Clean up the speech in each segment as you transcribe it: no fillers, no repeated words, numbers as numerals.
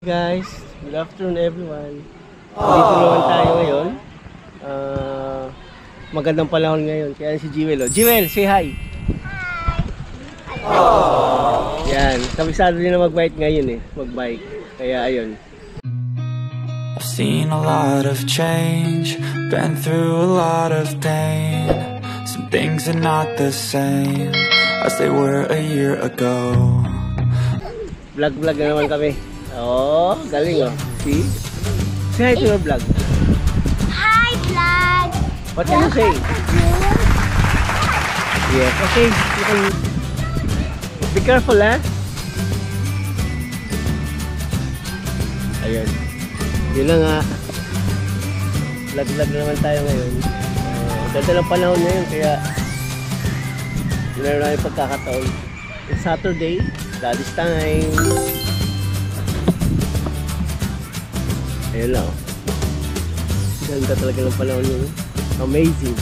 Guys, good afternoon everyone. Dito naman tayo ngayon. Magandang panahon ngayon. Kaya si Jewel. Oh. Jewel, say hi. Hi. Yan, kabisado din na mag-bike ngayon eh. Mag-bike. Kaya ayun. I've seen a lot of change, been through a lot of pain. Some things are not the same as they were a year ago. Vlog na naman kami. Oh, galing oh. See? Say hi to your vlog. Hi, vlog. What can you say? Yes, okay. You can... Be careful, ha? Ayun. Yun na nga. Vlog na naman tayo ngayon. Ganda ng panahon ngayon, kaya meron na yung pagkakataon. It's Saturday, daddy's time. Ayun lang. Ganda talaga ng panahon yun. Amazing.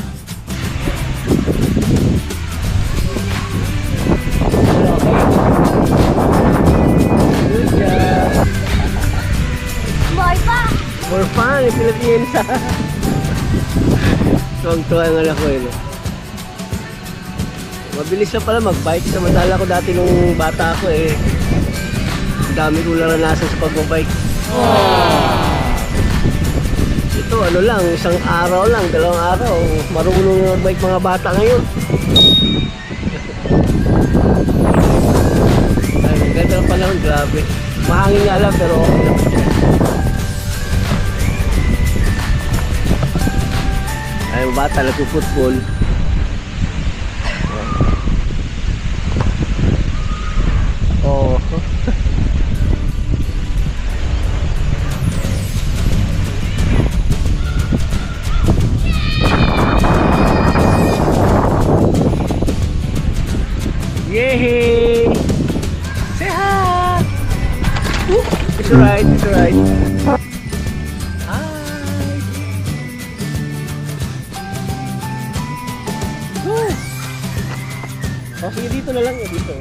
Good job. Boy pa. For fun, yung Philippines. Tuwang-tuwa ang anak ko yun. Mabilis na pala mag-bike. Samantala ko dati nung bata ako eh. Dami ko naranasan sa pag-bike. Ito ano lang, isang araw lang, 2 araw. Marunong na mag-bike mga bata ngayon. Ay, ganda ng panahon, grabe. Mahangin nga lang pero okay naman yan. Ay, mga bata nagpo-football. Oh. Yay! Say hi! It's alright, it's alright. Hi! Oh, sige dito na lang, dito.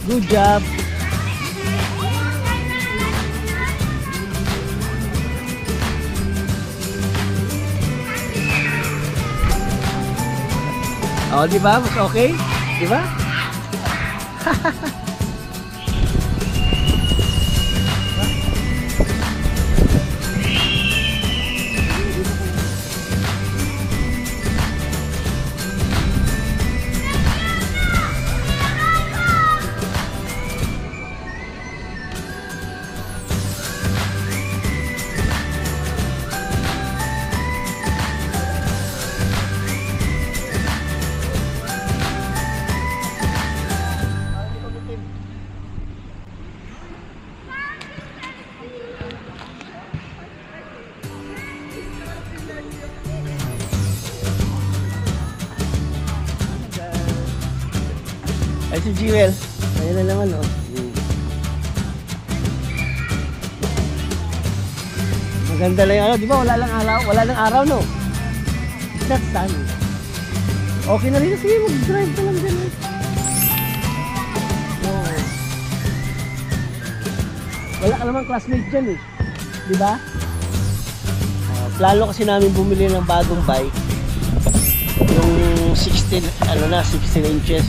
Good job! Oh, di ba? Mas okay? Di ba? Ay si Jewel, ayun na naman oh. Maganda lang yung araw, di ba? Wala lang araw no? It's not sun. Okay na rin, sige mag-drive ka lang dyan eh. Oh. Wala ka naman classmate dyan eh. Di ba? Plano kasi namin bumili ng bagong bike. Yung 16 inches.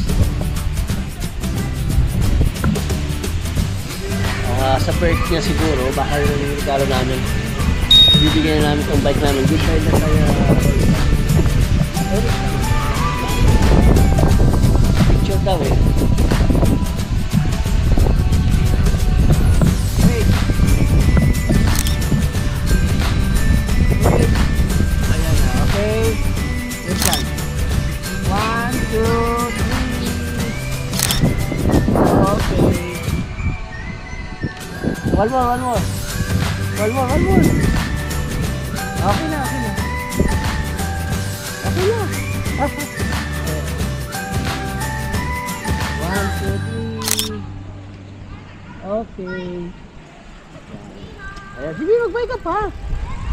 Sa birth niya siguro, baka yung regalo namin. Bibigyan na namin ang bike namin. Good bike na kaya. Picture daw eh. Ayan na, okay. Wait lang. 1, 2, 3. Okay. One more. Okay na. Okay na. 1, 2, 3. Okay. Ayan, sige, mag-bike ka pa.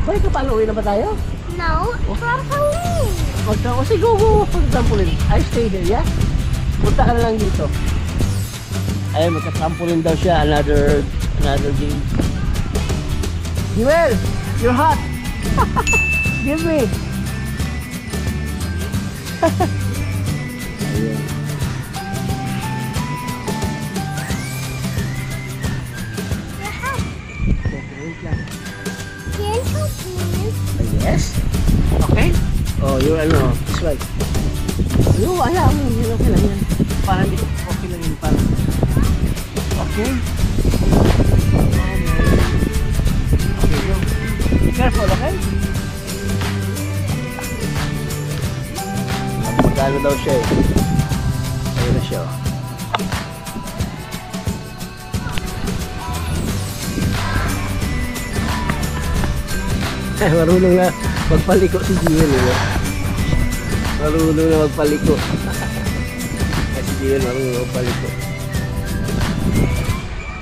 Balik ka paano? Uwi na ba tayo? No, trampoline. O sige, go. Pag-trampoline. I stay here, yeah? Punta ka na lang dito. Ayun, magka-trampoline daw siya. Another game. Jewel, you're hot. Give me. Ayun. Can you please? Yes. Okay. Oh, you're ano, this way. Ano, ayaw mo. Yun, okay lang yan. Parang dito, okay lang yun. Parang. Okay. Okay, go. Be careful, okay? Magkano daw siya eh. Ayun na siya. Marunong na magpaliko si Jewel eh. Marunong na magpaliko. Si Jewel marunong na magpaliko.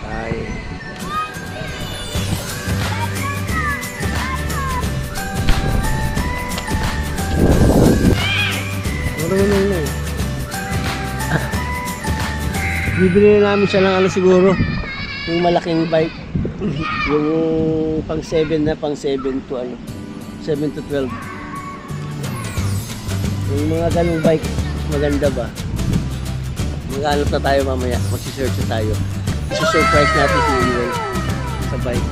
Ay. Marunong na eh. Bibili na namin siya ng ano siguro. Yung malaking bike. Yung pang 7 na, pang 7 to ano, 7 to 12. Yung mga ganong bike, maganda ba? Maghanap na tayo mamaya, magsisearch na tayo. Isi-surprise natin si Jewel sa bike.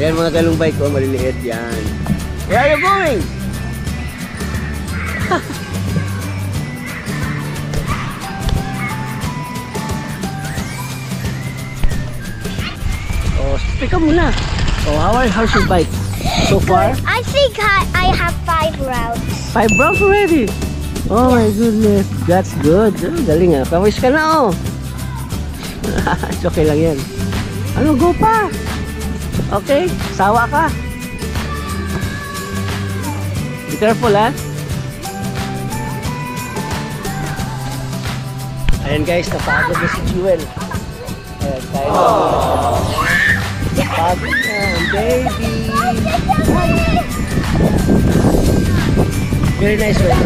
Ayan mga ganong bike ko, maliliit yan. Where are you going? Pick up muna. Oh, how's your bike so far? I think I have 5 rounds. 5 rounds already. Oh my goodness, that's good. Galing ah. Pawis ka na oh. It's okay lang yan. Ano, go pa. Okay, sawa ka. Be careful ah. Ayan guys, napagod na si Jewel. Ayan, tayo na. Napagod na, baby. Very nice way.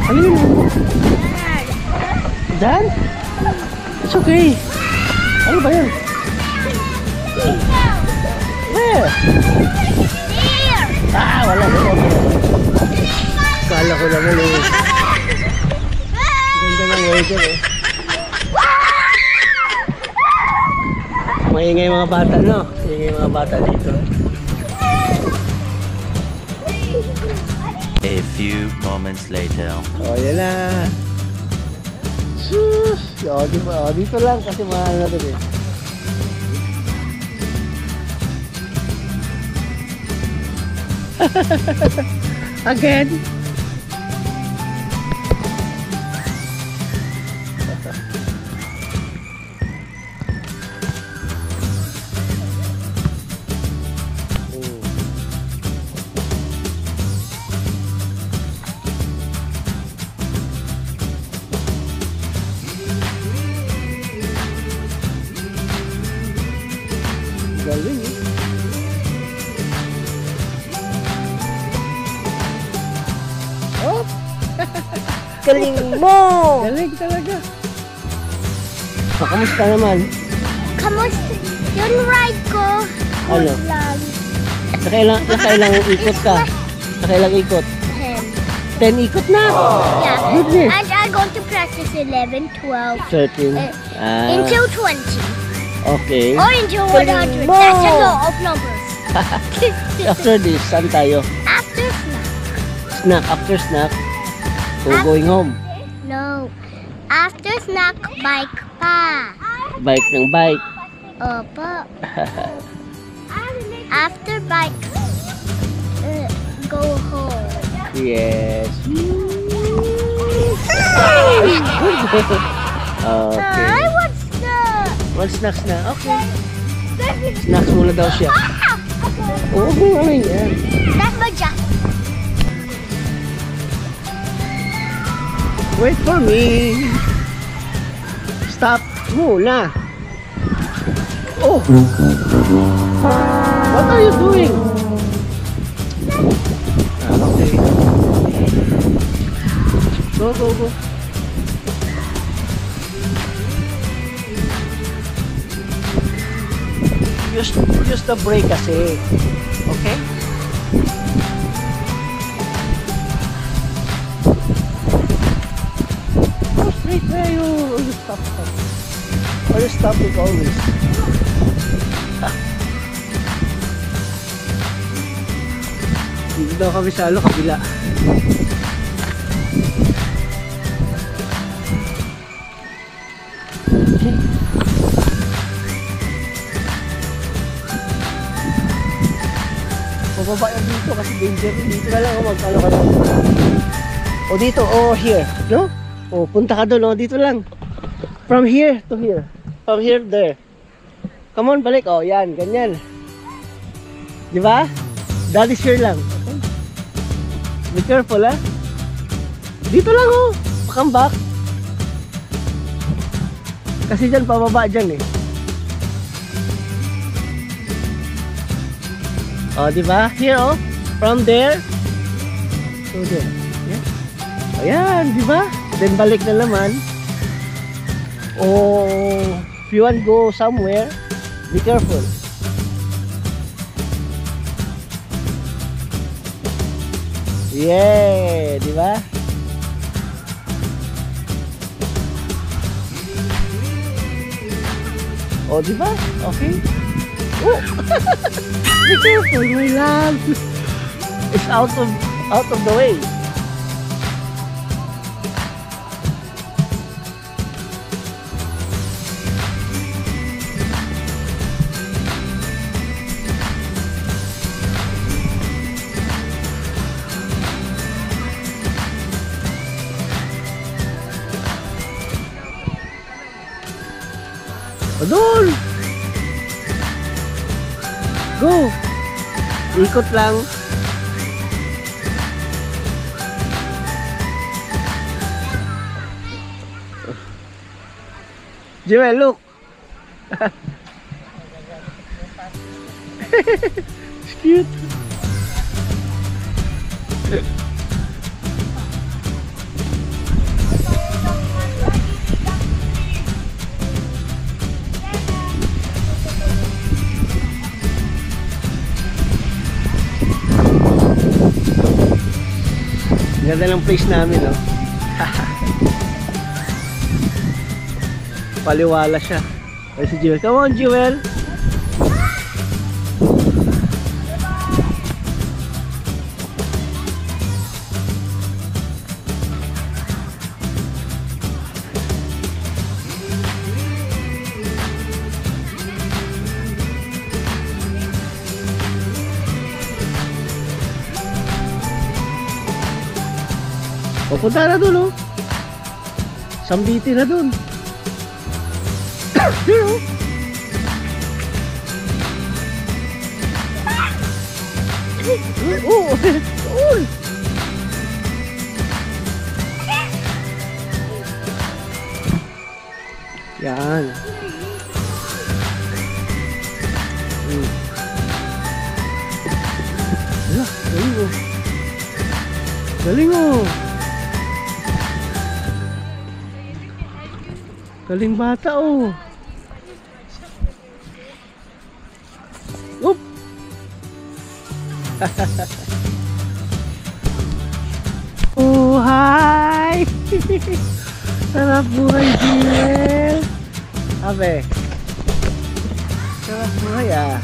Ano yun? Dan? It's okay. Ano ba yun? Where? Ah, wala. Kala ko naman eh. Ganda ng weather eh. Maingay mga bata, no? Maingay mga bata dito. A few moments later. Oh, yan na. Sus! Oh, dito lang kasi mahal na ito eh. Again? Galing eh. Oh! Galing mo! Galing talaga. Oh, kamusta naman? Kamusta? Yung ride ko. Ano? Lang. Nakailang ikot ka? Nakailang ikot? 10 ikot na? Yeah. Goodness. And I'm going to practice 11, 12, 13. until 20. Okay. Or until 100. Galing mo! That's a law of numbers. After this, saan tayo? After snack. Snack. After snack, we're going home. No. After snack, bike pa. Bike ng bike. Opo. After bike, go home. Yes. Okay. I want snack. One snacks na. Okay. Snacks muna daw siya. Oo, ano yan? That's my jacket. Wait for me. Stop muna. Oh! What are you doing? Okay. Go, go, go. Use the brake kasi. Okay? Go straight there you. Stop. Or you stop it always. Dito daw kami sa kabila. Okay. Bababa yan dito kasi danger. Dito na lang magkano ka lang. O dito, o here. No? O punta ka doon, o dito lang. From here to here. From here there. Come on, balik. O yan, ganyan. Di ba? That is here lang. Okay. Be careful, ha? Dito lang, oh. Come back. Kasi dyan, pababa dyan, eh. Oh, di ba? Here, oh. From there to there. Yeah. Ayan, di ba? Then balik na naman. Oh, if you want to go somewhere, be careful. Yeah, di ba? Oh, di ba? Okay. Oh. Be careful, my love. It's out of the way. Doon! Go! Ikot lang. Joel, look! It's cute. Ganda ng place namin, no? Paliwala siya. Ay, si Jewel. Come on, Jewel! Pupunta na dun, oh. Sambiti na dun. There, oh. Oh, oh. Yan. Galing, oh. Galing, oh. Galing bata, oh. Oop. Oh, hi. Sarap buhay, Jewel. Abe. Sarap buhay, ah.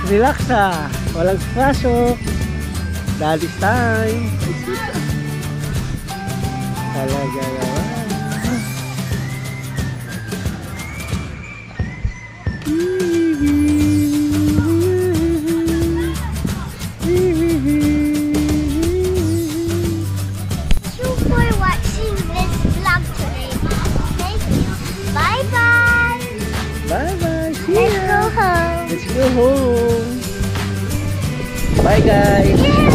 Relax, ah. Walang pasok. Daddy's time. Talaga naman. Let's go home. Bye, guys.